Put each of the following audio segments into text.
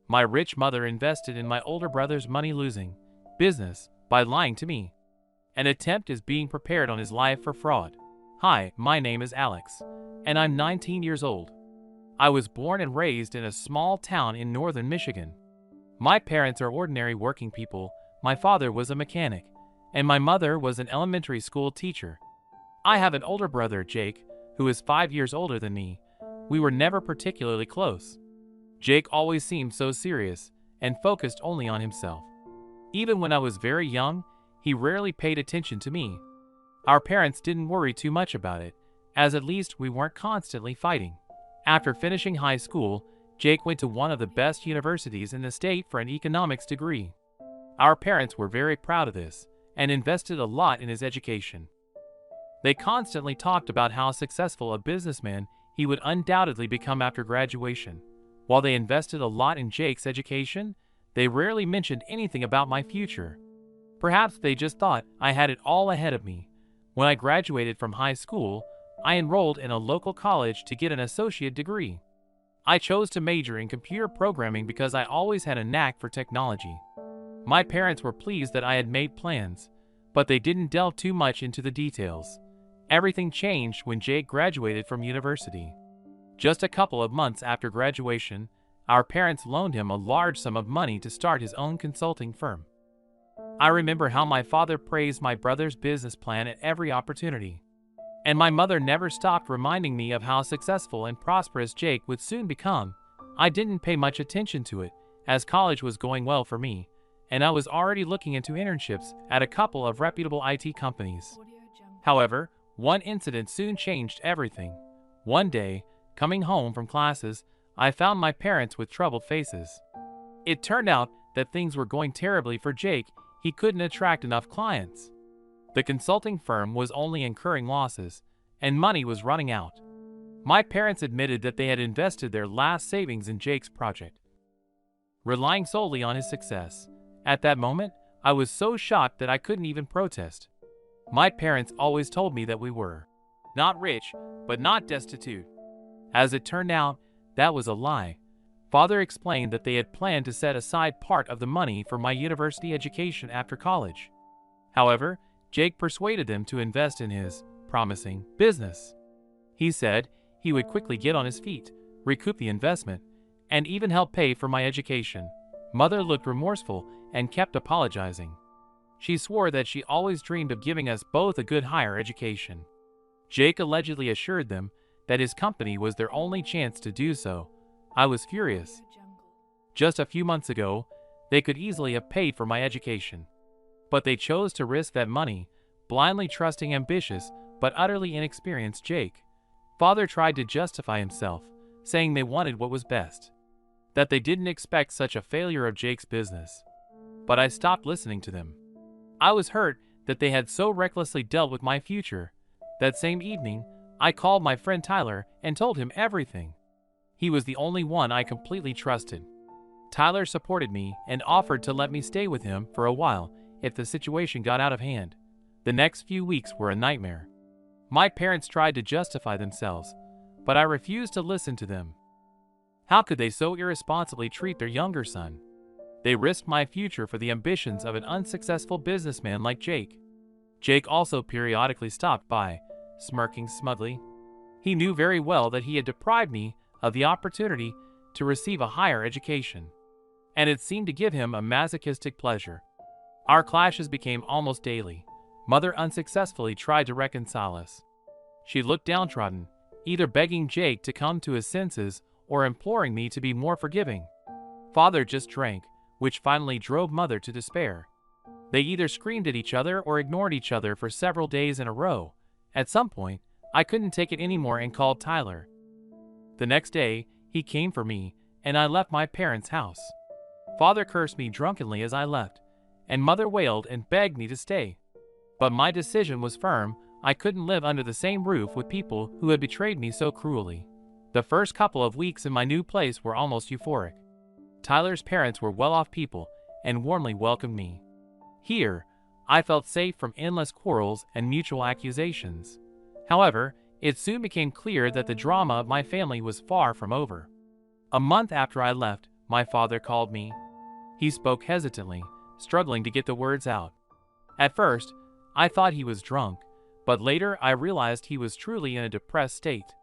My rich mother invested in my older brother's money-losing business by lying to me. An attempt is being prepared on his life for fraud. Hi, my name is Alex, and I'm 19 years old. I was born and raised in a small town in northern Michigan. My parents are ordinary working people. My father was a mechanic, and my mother was an elementary school teacher. I have an older brother, Jake, who is 5 years older than me. We were never particularly close. Jake always seemed so serious and focused only on himself. Even when I was very young, he rarely paid attention to me. Our parents didn't worry too much about it, as at least we weren't constantly fighting. After finishing high school, Jake went to one of the best universities in the state for an economics degree. Our parents were very proud of this and invested a lot in his education. They constantly talked about how successful a businessman he would undoubtedly become after graduation. While they invested a lot in Jake's education, they rarely mentioned anything about my future. Perhaps they just thought I had it all ahead of me. When I graduated from high school, I enrolled in a local college to get an associate degree. I chose to major in computer programming because I always had a knack for technology. My parents were pleased that I had made plans, but they didn't delve too much into the details. Everything changed when Jake graduated from university. Just a couple of months after graduation, our parents loaned him a large sum of money to start his own consulting firm. I remember how my father praised my brother's business plan at every opportunity. And my mother never stopped reminding me of how successful and prosperous Jake would soon become. I didn't pay much attention to it, as college was going well for me, and I was already looking into internships at a couple of reputable IT companies. However, one incident soon changed everything. One day, coming home from classes, I found my parents with troubled faces. It turned out that things were going terribly for Jake. He couldn't attract enough clients. The consulting firm was only incurring losses, and money was running out. My parents admitted that they had invested their last savings in Jake's project, relying solely on his success. At that moment, I was so shocked that I couldn't even protest. My parents always told me that we were not rich, but not destitute. As it turned out, that was a lie. Father explained that they had planned to set aside part of the money for my university education after college. However, Jake persuaded them to invest in his promising business. He said he would quickly get on his feet, recoup the investment, and even help pay for my education. Mother looked remorseful and kept apologizing. She swore that she always dreamed of giving us both a good higher education. Jake allegedly assured them that his company was their only chance to do so. I was furious. Just a few months ago, they could easily have paid for my education. But they chose to risk that money, blindly trusting ambitious but utterly inexperienced Jake. Father tried to justify himself, saying they wanted what was best, that they didn't expect such a failure of Jake's business. But I stopped listening to them. I was hurt that they had so recklessly dealt with my future. That same evening, I called my friend Tyler and told him everything. He was the only one I completely trusted. Tyler supported me and offered to let me stay with him for a while if the situation got out of hand. The next few weeks were a nightmare. My parents tried to justify themselves, but I refused to listen to them. How could they so irresponsibly treat their younger son? They risked my future for the ambitions of an unsuccessful businessman like Jake. Jake also periodically stopped by, smirking smugly. He knew very well that he had deprived me of the opportunity to receive a higher education, and it seemed to give him a masochistic pleasure. Our clashes became almost daily. Mother unsuccessfully tried to reconcile us. She looked downtrodden, either begging Jake to come to his senses or imploring me to be more forgiving. Father just drank, which finally drove Mother to despair. They either screamed at each other or ignored each other for several days in a row. At some point, I couldn't take it anymore and called Tyler. The next day, he came for me, and I left my parents' house. Father cursed me drunkenly as I left, and Mother wailed and begged me to stay. But my decision was firm. I couldn't live under the same roof with people who had betrayed me so cruelly. The first couple of weeks in my new place were almost euphoric. Tyler's parents were well-off people and warmly welcomed me. Here, I felt safe from endless quarrels and mutual accusations. However, it soon became clear that the drama of my family was far from over. A month after I left, my father called me. He spoke hesitantly, struggling to get the words out. At first, I thought he was drunk, but later I realized he was truly in a depressed state.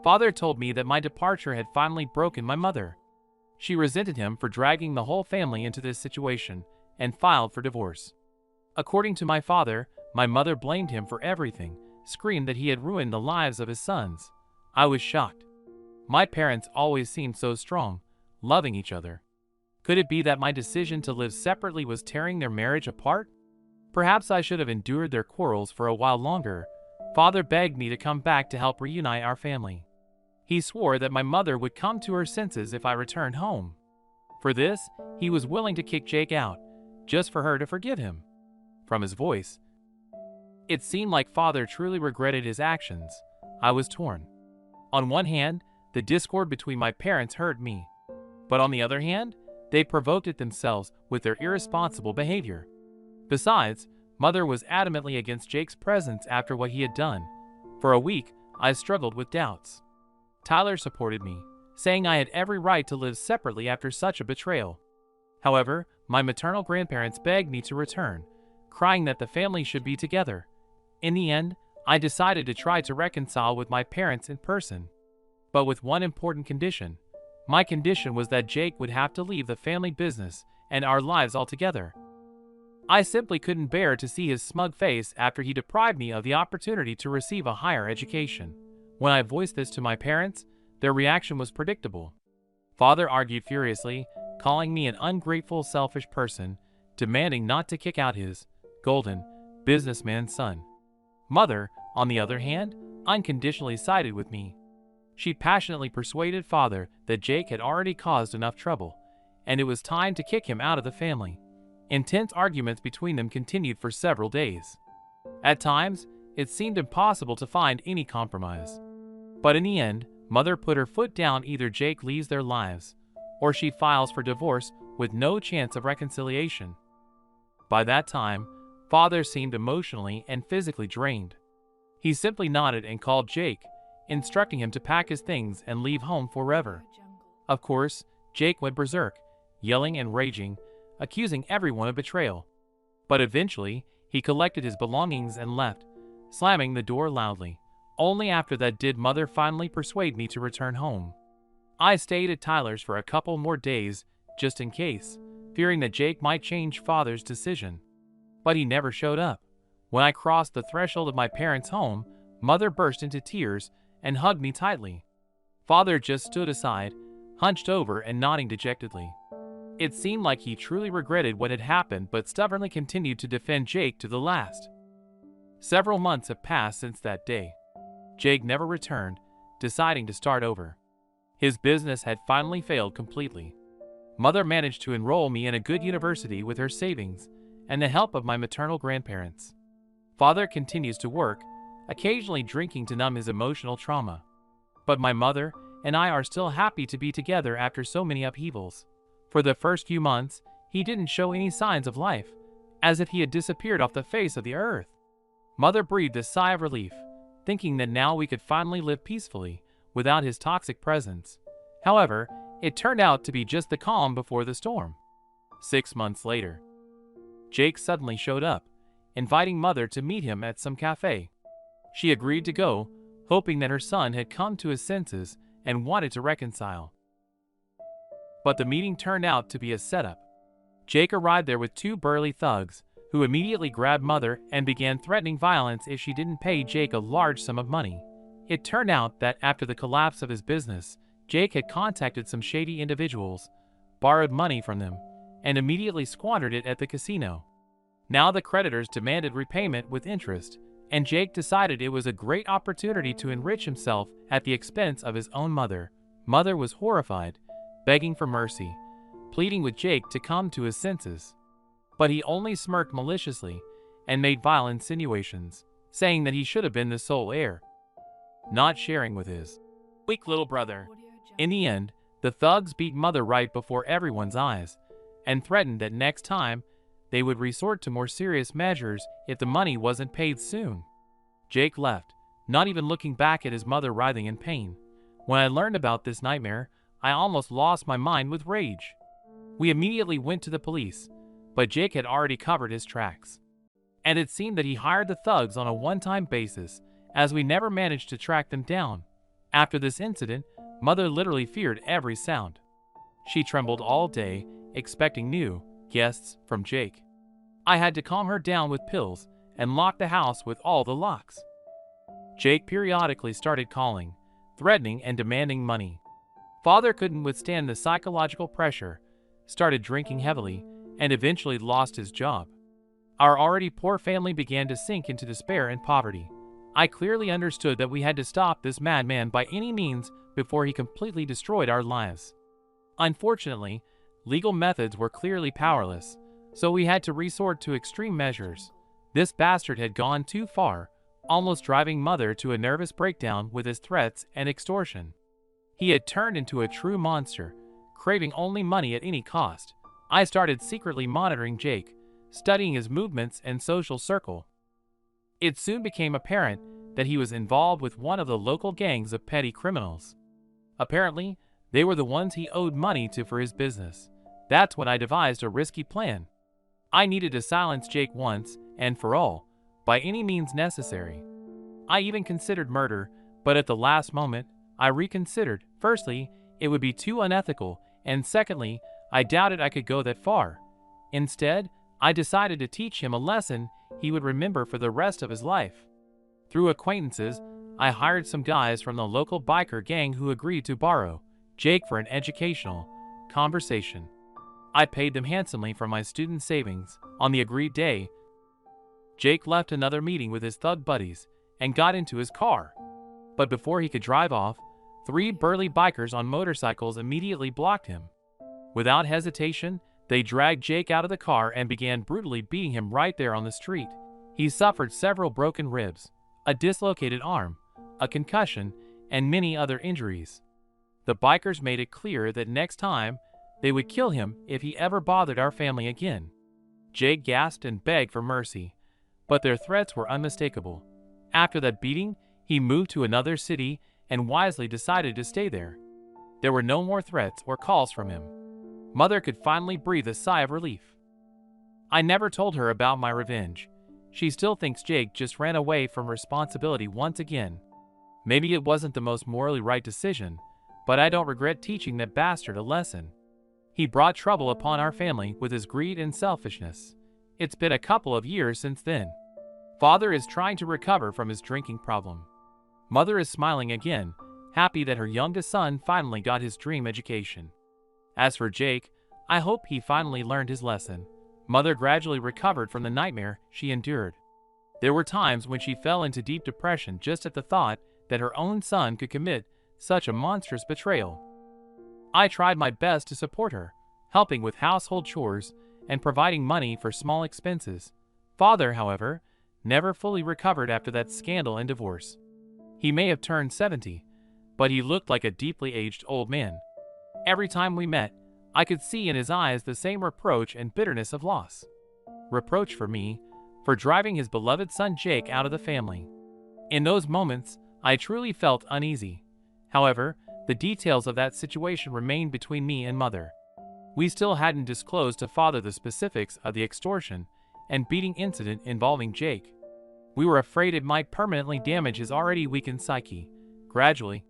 Father told me that my departure had finally broken my mother. She resented him for dragging the whole family into this situation and filed for divorce. According to my father, my mother blamed him for everything, screamed that he had ruined the lives of his sons. I was shocked. My parents always seemed so strong, loving each other. Could it be that my decision to live separately was tearing their marriage apart? Perhaps I should have endured their quarrels for a while longer. Father begged me to come back to help reunite our family. He swore that my mother would come to her senses if I returned home. For this, he was willing to kick Jake out, just for her to forgive him. From his voice, it seemed like Father truly regretted his actions. I was torn. On one hand, the discord between my parents hurt me. But on the other hand, they provoked it themselves with their irresponsible behavior. Besides, Mother was adamantly against Jake's presence after what he had done. For a week, I struggled with doubts. Tyler supported me, saying I had every right to live separately after such a betrayal. However, my maternal grandparents begged me to return, crying that the family should be together. In the end, I decided to try to reconcile with my parents in person. But with one important condition. My condition was that Jake would have to leave the family business and our lives altogether. I simply couldn't bear to see his smug face after he deprived me of the opportunity to receive a higher education. When I voiced this to my parents, their reaction was predictable. Father argued furiously, calling me an ungrateful, selfish person, demanding not to kick out his golden businessman's son. Mother, on the other hand, unconditionally sided with me. She passionately persuaded Father that Jake had already caused enough trouble, and it was time to kick him out of the family. Intense arguments between them continued for several days. At times, it seemed impossible to find any compromise. But in the end, Mother put her foot down: either Jake leaves their lives, or she files for divorce with no chance of reconciliation. By that time, Father seemed emotionally and physically drained. He simply nodded and called Jake, instructing him to pack his things and leave home forever. Of course, Jake went berserk, yelling and raging, accusing everyone of betrayal. But eventually, he collected his belongings and left, slamming the door loudly. Only after that did Mother finally persuade me to return home. I stayed at Tyler's for a couple more days, just in case, fearing that Jake might change Father's decision. But he never showed up. When I crossed the threshold of my parents' home, Mother burst into tears and hugged me tightly. Father just stood aside, hunched over and nodding dejectedly. It seemed like he truly regretted what had happened, but stubbornly continued to defend Jake to the last. Several months have passed since that day. Jake never returned, deciding to start over. His business had finally failed completely. Mother managed to enroll me in a good university with her savings and the help of my maternal grandparents. Father continues to work, occasionally drinking to numb his emotional trauma. But my mother and I are still happy to be together after so many upheavals. For the first few months, he didn't show any signs of life, as if he had disappeared off the face of the earth. Mother breathed a sigh of relief, thinking that now we could finally live peacefully, without his toxic presence. However, it turned out to be just the calm before the storm. 6 months later, Jake suddenly showed up, inviting Mother to meet him at some cafe. She agreed to go, hoping that her son had come to his senses and wanted to reconcile. But the meeting turned out to be a setup. Jake arrived there with 2 burly thugs, who immediately grabbed Mother and began threatening violence if she didn't pay Jake a large sum of money. It turned out that after the collapse of his business, Jake had contacted some shady individuals, borrowed money from them, and immediately squandered it at the casino. Now the creditors demanded repayment with interest, and Jake decided it was a great opportunity to enrich himself at the expense of his own mother. Mother was horrified, begging for mercy, pleading with Jake to come to his senses. But he only smirked maliciously and made vile insinuations, saying that he should have been the sole heir, not sharing with his weak little brother. In the end, the thugs beat Mother right before everyone's eyes, and threatened that next time they would resort to more serious measures if the money wasn't paid soon. Jake left, not even looking back at his mother writhing in pain. When I learned about this nightmare, I almost lost my mind with rage. We immediately went to the police, but Jake had already covered his tracks. And it seemed that he hired the thugs on a one-time basis, as we never managed to track them down. After this incident, Mother literally feared every sound. She trembled all day, expecting new guests from Jake. I had to calm her down with pills and lock the house with all the locks. Jake periodically started calling, threatening and demanding money. Father couldn't withstand the psychological pressure, started drinking heavily, and eventually lost his job. Our already poor family began to sink into despair and poverty. I clearly understood that we had to stop this madman by any means before he completely destroyed our lives. Unfortunately, legal methods were clearly powerless, so we had to resort to extreme measures. This bastard had gone too far, almost driving Mother to a nervous breakdown with his threats and extortion. He had turned into a true monster, craving only money at any cost. I started secretly monitoring Jake, studying his movements and social circle. It soon became apparent that he was involved with one of the local gangs of petty criminals. Apparently, they were the ones he owed money to for his business. That's when I devised a risky plan. I needed to silence Jake once and for all, by any means necessary. I even considered murder, but at the last moment, I reconsidered. Firstly, it would be too unethical, and secondly, I doubted I could go that far. Instead, I decided to teach him a lesson he would remember for the rest of his life. Through acquaintances, I hired some guys from the local biker gang who agreed to borrow Jake for an educational conversation. I paid them handsomely from my student savings. On the agreed day, Jake left another meeting with his thug buddies and got into his car. But before he could drive off, 3 burly bikers on motorcycles immediately blocked him. Without hesitation, they dragged Jake out of the car and began brutally beating him right there on the street. He suffered several broken ribs, a dislocated arm, a concussion, and many other injuries. The bikers made it clear that next time, they would kill him if he ever bothered our family again. Jake gasped and begged for mercy, but their threats were unmistakable. After that beating, he moved to another city and wisely decided to stay there. There were no more threats or calls from him. Mother could finally breathe a sigh of relief. I never told her about my revenge. She still thinks Jake just ran away from responsibility once again. Maybe it wasn't the most morally right decision, but I don't regret teaching that bastard a lesson. He brought trouble upon our family with his greed and selfishness. It's been a couple of years since then. Father is trying to recover from his drinking problem. Mother is smiling again, happy that her youngest son finally got his dream education. As for Jake, I hope he finally learned his lesson. Mother gradually recovered from the nightmare she endured. There were times when she fell into deep depression just at the thought that her own son could commit such a monstrous betrayal. I tried my best to support her, helping with household chores and providing money for small expenses. Father, however, never fully recovered after that scandal and divorce. He may have turned 70, but he looked like a deeply aged old man. Every time we met, I could see in his eyes the same reproach and bitterness of loss. Reproach for me, for driving his beloved son Jake out of the family. In those moments, I truly felt uneasy. However, the details of that situation remained between me and Mother. We still hadn't disclosed to Father the specifics of the extortion and beating incident involving Jake. We were afraid it might permanently damage his already weakened psyche. Gradually,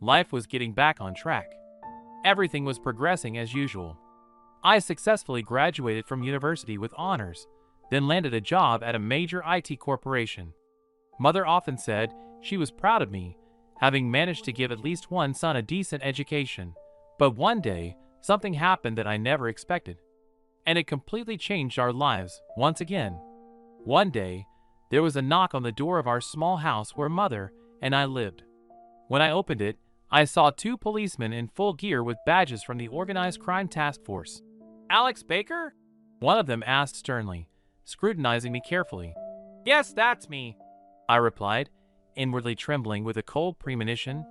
life was getting back on track. Everything was progressing as usual. I successfully graduated from university with honors, then landed a job at a major IT corporation. Mother often said she was proud of me, having managed to give at least one son a decent education. But one day, something happened that I never expected, and it completely changed our lives once again. One day, there was a knock on the door of our small house where Mother and I lived. When I opened it, I saw 2 policemen in full gear with badges from the Organized Crime Task Force. "Alex Baker?" one of them asked sternly, scrutinizing me carefully. "Yes, that's me," I replied, inwardly trembling with a cold premonition.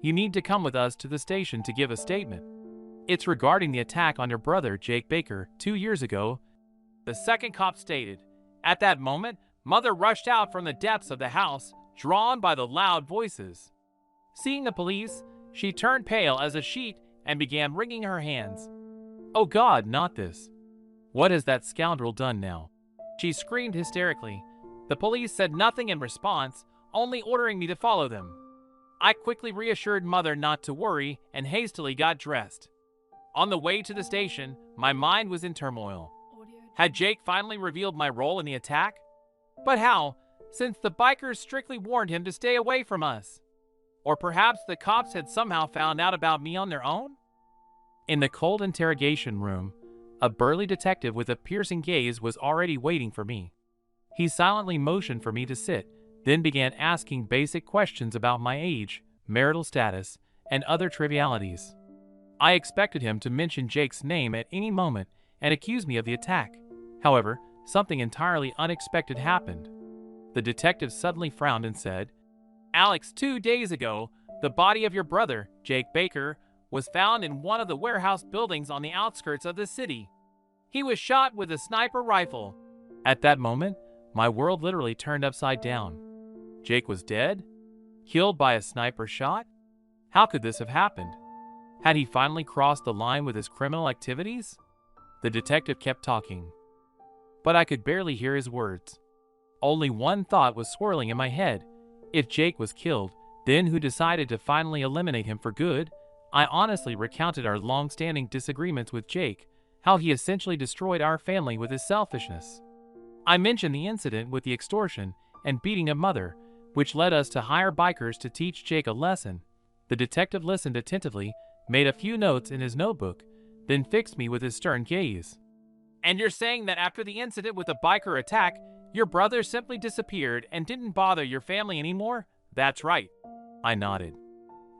"You need to come with us to the station to give a statement. It's regarding the attack on your brother, Jake Baker, 2 years ago," the second cop stated. At that moment, Mother rushed out from the depths of the house, drawn by the loud voices. Seeing the police, She turned pale as a sheet and began wringing her hands. "Oh God, not this. What has that scoundrel done now?" she screamed hysterically. The police said nothing in response, only ordering me to follow them. I quickly reassured Mother not to worry and hastily got dressed. On the way to the station, my mind was in turmoil. Had Jake finally revealed my role in the attack? But how, since the bikers strictly warned him to stay away from us? Or perhaps the cops had somehow found out about me on their own? In the cold interrogation room, a burly detective with a piercing gaze was already waiting for me. He silently motioned for me to sit, then began asking basic questions about my age, marital status, and other trivialities. I expected him to mention Jake's name at any moment and accuse me of the attack. However, something entirely unexpected happened. The detective suddenly frowned and said, "Alex, 2 days ago, the body of your brother, Jake Baker, was found in one of the warehouse buildings on the outskirts of the city. He was shot with a sniper rifle." At that moment, my world literally turned upside down. Jake was dead? Killed by a sniper shot? How could this have happened? Had he finally crossed the line with his criminal activities? The detective kept talking, but I could barely hear his words. Only one thought was swirling in my head. If Jake was killed, then who decided to finally eliminate him for good? I honestly recounted our long-standing disagreements with Jake, how he essentially destroyed our family with his selfishness. I mentioned the incident with the extortion and beating of Mother, which led us to hire bikers to teach Jake a lesson. The detective listened attentively, made a few notes in his notebook, then fixed me with his stern gaze. "And you're saying that after the incident with the biker attack, your brother simply disappeared and didn't bother your family anymore?" "That's right," I nodded.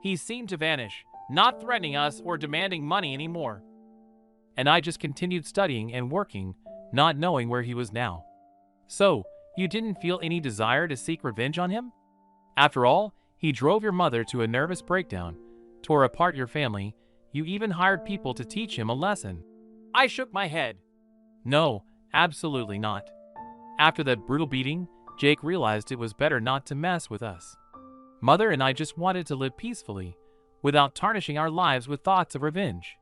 "He seemed to vanish, not threatening us or demanding money anymore. And I just continued studying and working, not knowing where he was now." "So, you didn't feel any desire to seek revenge on him? After all, he drove your mother to a nervous breakdown, tore apart your family, you even hired people to teach him a lesson." I shook my head. "No, absolutely not. After that brutal beating, Jake realized it was better not to mess with us. Mother and I just wanted to live peacefully, without tarnishing our lives with thoughts of revenge.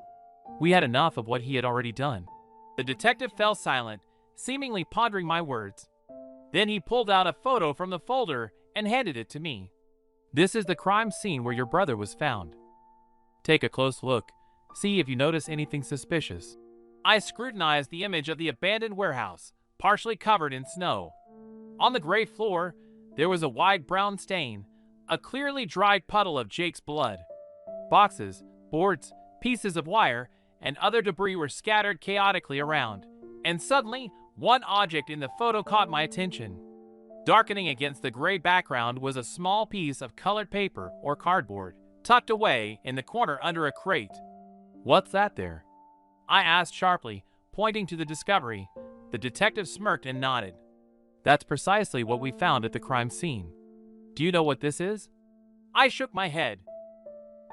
We had enough of what he had already done." The detective fell silent, seemingly pondering my words. Then he pulled out a photo from the folder and handed it to me. "This is the crime scene where your brother was found. Take a close look, see if you notice anything suspicious." I scrutinized the image of the abandoned warehouse, partially covered in snow. On the gray floor, there was a wide brown stain, a clearly dried puddle of Jake's blood. Boxes, boards, pieces of wire, and other debris were scattered chaotically around. And suddenly, one object in the photo caught my attention. Darkening against the gray background was a small piece of colored paper or cardboard, tucked away in the corner under a crate. "What's that there?" I asked sharply, pointing to the discovery. The detective smirked and nodded. "That's precisely what we found at the crime scene. Do you know what this is?" I shook my head.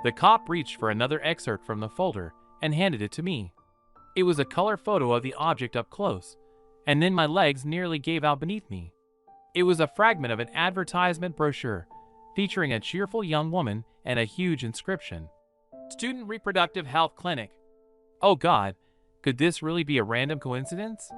The cop reached for another excerpt from the folder and handed it to me. It was a color photo of the object up close, and then my legs nearly gave out beneath me. It was a fragment of an advertisement brochure featuring a cheerful young woman and a huge inscription, "Student Reproductive Health Clinic." Oh God, could this really be a random coincidence?